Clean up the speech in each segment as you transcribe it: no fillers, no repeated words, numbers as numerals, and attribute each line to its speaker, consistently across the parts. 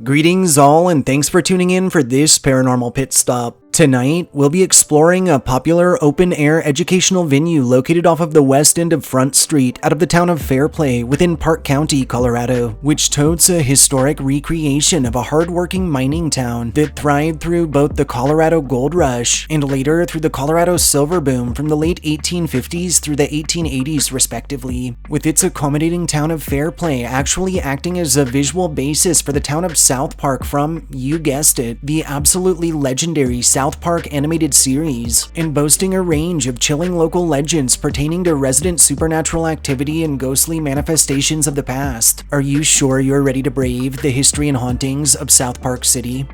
Speaker 1: Greetings all, and thanks for tuning in for this paranormal pit stop. Tonight, we'll be exploring a popular open-air educational venue located off of the west end of Front Street out of the town of Fairplay within Park County, Colorado, which totes a historic recreation of a hard-working mining town that thrived through both the Colorado Gold Rush and later through the Colorado Silver Boom from the late 1850s through the 1880s respectively, with its accommodating town of Fairplay actually acting as a visual basis for the town of South Park from, you guessed it, the absolutely legendary South Park animated series, and boasting a range of chilling local legends pertaining to resident supernatural activity and ghostly manifestations of the past. Are you sure you're ready to brave the history and hauntings of South Park City?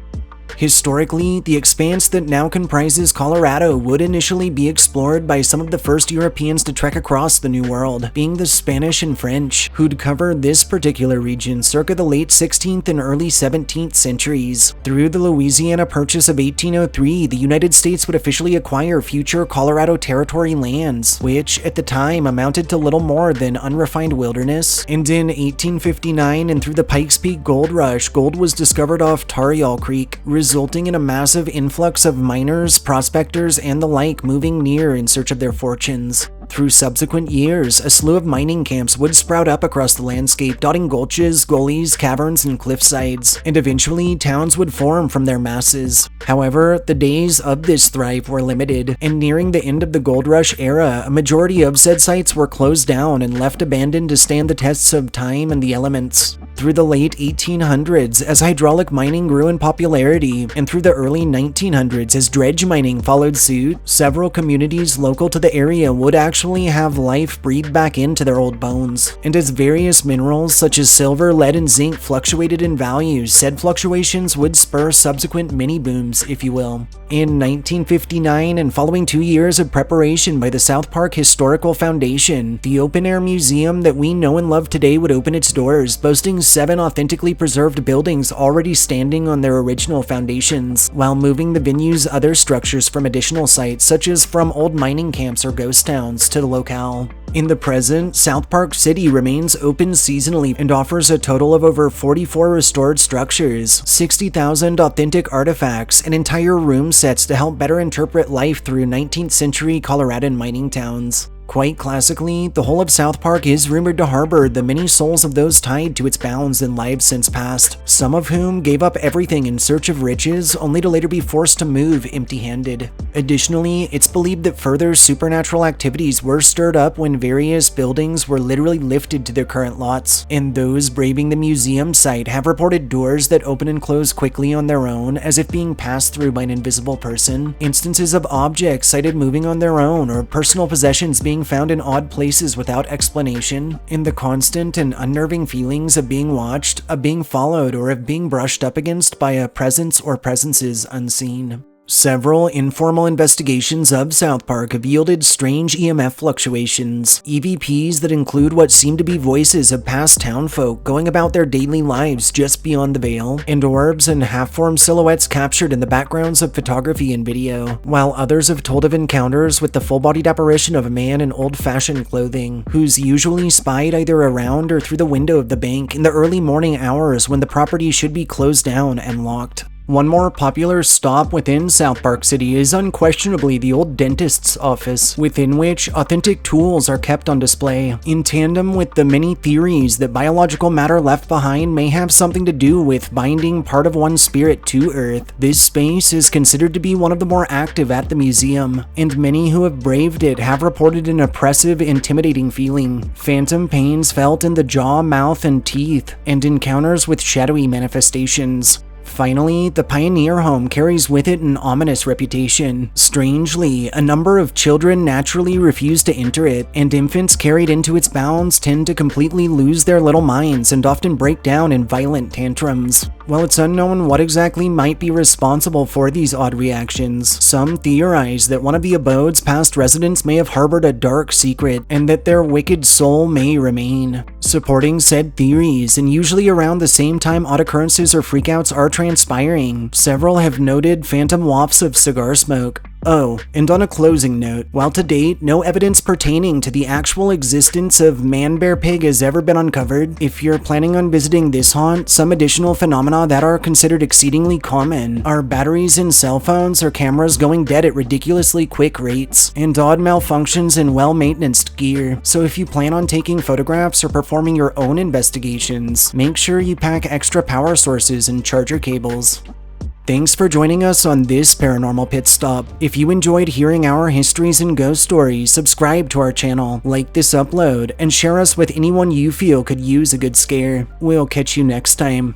Speaker 1: Historically, the expanse that now comprises Colorado would initially be explored by some of the first Europeans to trek across the New World, being the Spanish and French, who'd cover this particular region circa the late 16th and early 17th centuries. Through the Louisiana Purchase of 1803, the United States would officially acquire future Colorado Territory lands, which at the time amounted to little more than unrefined wilderness. And in 1859 and through the Pikes Peak Gold Rush, gold was discovered off Tarryall Creek, resulting in a massive influx of miners, prospectors, and the like moving near in search of their fortunes. Through subsequent years, a slew of mining camps would sprout up across the landscape, dotting gulches, gullies, caverns, and cliffsides, and eventually towns would form from their masses. However, the days of this thrive were limited, and nearing the end of the Gold Rush era, a majority of said sites were closed down and left abandoned to stand the tests of time and the elements. Through the late 1800s, as hydraulic mining grew in popularity, and through the early 1900s as dredge mining followed suit, several communities local to the area would actually have life breathed back into their old bones. And as various minerals such as silver, lead, and zinc fluctuated in value, said fluctuations would spur subsequent mini-booms, if you will. In 1959, and following 2 years of preparation by the South Park Historical Foundation, the open-air museum that we know and love today would open its doors, boasting 7 authentically preserved buildings already standing on their original foundations, while moving the venue's other structures from additional sites such as from old mining camps or ghost towns to the locale. In the present, South Park City remains open seasonally and offers a total of over 44 restored structures, 60,000 authentic artifacts, and entire room sets to help better interpret life through 19th century Coloradan mining towns. Quite classically, the whole of South Park is rumored to harbor the many souls of those tied to its bounds in lives since past, some of whom gave up everything in search of riches only to later be forced to move empty-handed. Additionally, it's believed that further supernatural activities were stirred up when various buildings were literally lifted to their current lots, and those braving the museum site have reported doors that open and close quickly on their own as if being passed through by an invisible person, instances of objects sighted moving on their own, or personal possessions being found in odd places without explanation, and the constant and unnerving feelings of being watched, of being followed, or of being brushed up against by a presence or presences unseen. Several informal investigations of South Park have yielded strange EMF fluctuations, EVPs that include what seem to be voices of past townfolk going about their daily lives just beyond the veil, and orbs and half-formed silhouettes captured in the backgrounds of photography and video, while others have told of encounters with the full-bodied apparition of a man in old-fashioned clothing, who's usually spied either around or through the window of the bank in the early morning hours when the property should be closed down and locked. One more popular stop within South Park City is unquestionably the old dentist's office, within which authentic tools are kept on display, in tandem with the many theories that biological matter left behind may have something to do with binding part of one's spirit to Earth. This space is considered to be one of the more active at the museum, and many who have braved it have reported an oppressive, intimidating feeling, phantom pains felt in the jaw, mouth, and teeth, and encounters with shadowy manifestations. Finally, the Pioneer Home carries with it an ominous reputation. Strangely, a number of children naturally refuse to enter it, and infants carried into its bounds tend to completely lose their little minds and often break down in violent tantrums. While it's unknown what exactly might be responsible for these odd reactions, some theorize that one of the abode's past residents may have harbored a dark secret, and that their wicked soul may remain. Supporting said theories, and usually around the same time odd occurrences or freakouts are transpiring, several have noted phantom wafts of cigar smoke, Oh, and on a closing note, while to date no evidence pertaining to the actual existence of man-bear-pig has ever been uncovered, if you're planning on visiting this haunt, some additional phenomena that are considered exceedingly common are batteries in cell phones or cameras going dead at ridiculously quick rates, and odd malfunctions in well-maintained gear. So if you plan on taking photographs or performing your own investigations, make sure you pack extra power sources and charger cables. Thanks for joining us on this paranormal pit stop. If you enjoyed hearing our histories and ghost stories, subscribe to our channel, like this upload, and share us with anyone you feel could use a good scare. We'll catch you next time.